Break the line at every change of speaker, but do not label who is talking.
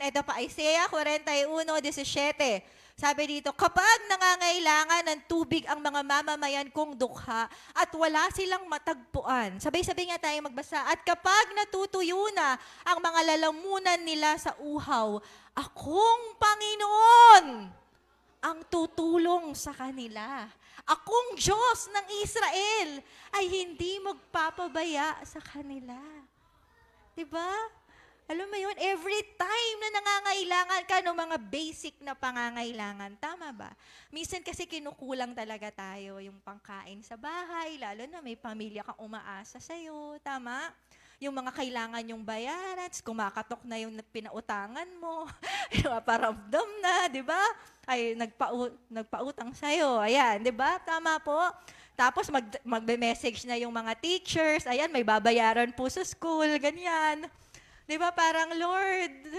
Ito pa, Isaiah 41:17. Sabi dito, kapag nangangailangan ng tubig ang mga mamamayan kong dukha at wala silang matagpuan. Sabay-sabay nga tayo magbasa. At kapag natutuyo na ang mga lalamunan nila sa uhaw, akong Panginoon ang tutulong sa kanila. Akong Diyos ng Israel ay hindi magpapabaya sa kanila. Diba? Alam mo yun, every time na nangangailangan ka ng mga basic na pangangailangan, tama ba? Minsan kasi kinukulang talaga tayo yung pangkain sa bahay, lalo na may pamilya kang umaasa sa'yo, tama? Yung mga kailangan yung bayaran, kumakatok na yung pinautangan mo, yung paramdam na, di ba? Ay, nagpautang sa'yo, ayan, di ba? Tama po? Tapos magbe-message na yung mga teachers, ayan, may babayaran po sa school, ganyan. Di ba parang, Lord,